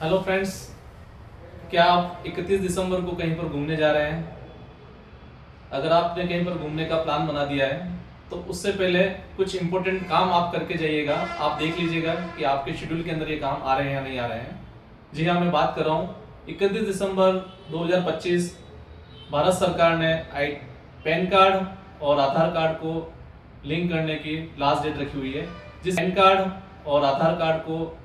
Hello friends, क्या आप 31 दिसंबर को कहीं पर घूमने जा रहे हैं? अगर आपने कहीं पर घूमने का प्लान बना दिया है तो उससे पहले कुछ इंपॉर्टेंट काम आप करके जाइएगा। आप देख लीजिएगा कि आपके शेड्यूल के अंदर ये काम आ रहे हैं या नहीं आ रहे हैं। जी हाँ, मैं बात कर रहा हूँ 31 दिसंबर 2025 भारत सरकार ने पैन कार्ड और आधार कार्ड को लिंक करने की लास्ट डेट रखी हुई है। जिस पैन कार्ड और आधार कार्ड को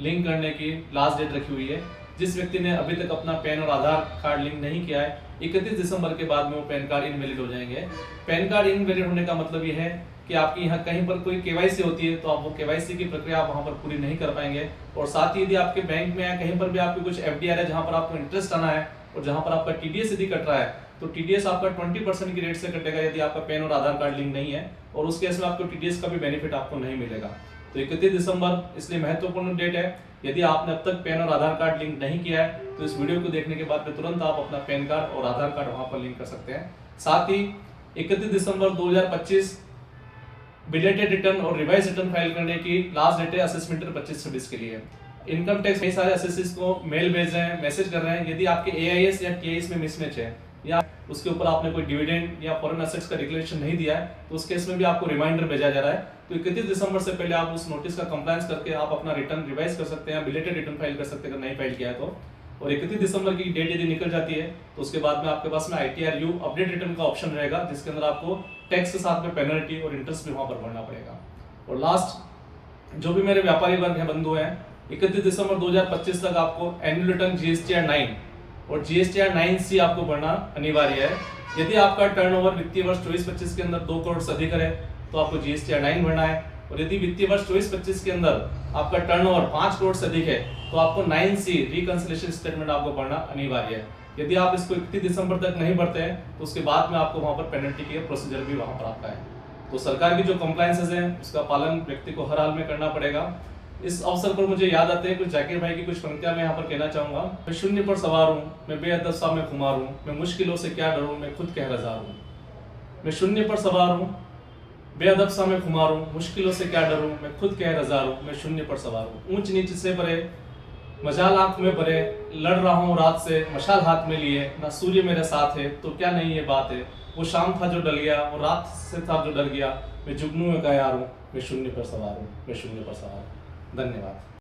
लिंक करने की लास्ट डेट रखी हुई है, जिस व्यक्ति ने अभी तक अपना पैन और आधार कार्ड लिंक नहीं किया है, 31 दिसंबर के बाद में वो पैन कार्ड इनवैलिड हो जाएंगे। पैन कार्ड इनवैलिड होने का मतलब ये है कि आपकी यहाँ कहीं पर कोई केवाईसी होती है तो आप वो केवाईसी की प्रक्रिया आप वहाँ पर पूरी नहीं कर पाएंगे। और साथ ही यदि आपके बैंक में या कहीं पर भी आपकी कुछ एफडीआर है जहाँ पर आपको इंटरेस्ट आना है और जहाँ पर आपका टीडीएस यदि कट रहा है तो टीडीएस आपका 20% की रेट से कटेगा यदि आपका पैन और आधार कार्ड लिंक नहीं है, और उस केस में आपको टीडीएस का भी बेनिफिट आपको नहीं मिलेगा। तो 31 दिसंबर इसलिए महत्वपूर्ण डेट है। यदि आपने अब तक पैन और आधार कार्ड लिंक नहीं किया है तो इस वीडियो को देखने के बाद में तुरंत आप अपना पैन कार्ड और आधार कार्ड वहां पर लिंक कर सकते हैं। साथ ही 31 दिसंबर 2025 बिलेटेड रिटर्न और रिवाइज रिटर्न फाइल करने की लास्ट डेट है असेसमेंट 25-26 के लिए। इनकम टैक्स कई सारे असेसिस को मेल भेज रहे हैं, मैसेज कर रहे हैं। यदि आपके एआईएस या टीआईएस में मिसमैच है या उसके ऊपर आपने कोई डिविडेंड या फॉरेन एसेट्स का डिक्लेरेशन नहीं दिया है तो उस केस में भी आपको रिमाइंडर भेजा जा रहा है। तो 31 दिसंबर से पहले आप उस नोटिस का कंप्लायंस करके आप अपना रिटर्न रिवाइज कर सकते हैं, बिलेटेड रिटर्न फाइल कर सकते हैं अगर नहीं फाइल किया है तो। और 31 दिसंबर की डेट यदि निकल जाती है तो उसके बाद में आपके पास में ITRU अपडेट रिटर्न का ऑप्शन रहेगा, जिसके अंदर आपको टैक्स के साथ में पेनल्टी और इंटरेस्ट भी वहां पर भरना पड़ेगा। और लास्ट, जो भी मेरे व्यापारी वर्ग हैं, बंधु हैं, 31 दिसंबर 2025 तक आपको एनुअल रिटर्न GSTR 9 और GSTR 9C आपको भरना अनिवार्य है। यदि आपका टर्नओवर वित्तीय वर्ष 24-25 के अंदर 2 करोड़ से अधिक है तो आपको GSTR 9 भरना है। और यदि वित्तीय वर्ष 24-25 के अंदर आपका टर्नओवर 5 करोड़ से अधिक है तो आपको 9C रिकंसिलिएशन स्टेटमेंट आपको भरना अनिवार्य है। यदि आप इसको 31 दिसंबर तक नहीं भरते हैं तो उसके बाद में आपको वहां पर पेनल्टी की प्रोसीजर भी वहां पर आता है। तो सरकार की जो कंप्लायंसेस हैं उसका पालन व्यक्ति को हर हाल में करना पड़ेगा। इस अवसर पर मुझे याद आते हैं कुछ जाकिर भाई की कुछ पंक्तियां मैं यहाँ पर कहना चाहूंगा। मैं शून्य पर सवार हूँ, मैं बेअदब सा मैं खुमार हूँ, मैं मुश्किलों से क्या डरूं, मैं खुद कह रज़ा हूँ। मैं शून्य पर सवार हूँ, बेअदब सा मैं खुमार हूँ, मुश्किलों से क्या डरूं, मैं खुद कह रज़ा हूँ। मैं शून्य पर सवार हूँ, ऊंच नीच से भरे मजाल आंख में भरे, लड़ रहा हूँ रात से मशाल हाथ में लिए, ना सूर्य मेरे साथ है तो क्या नहीं ये बात है। वो शाम था जो डल गया, वो रात से था जो डर गया, मैं जुगनू में का यार हूँ, मैं शून्य पर सवार हूँ, मैं शून्य पर सवार हूँ। धन्यवाद।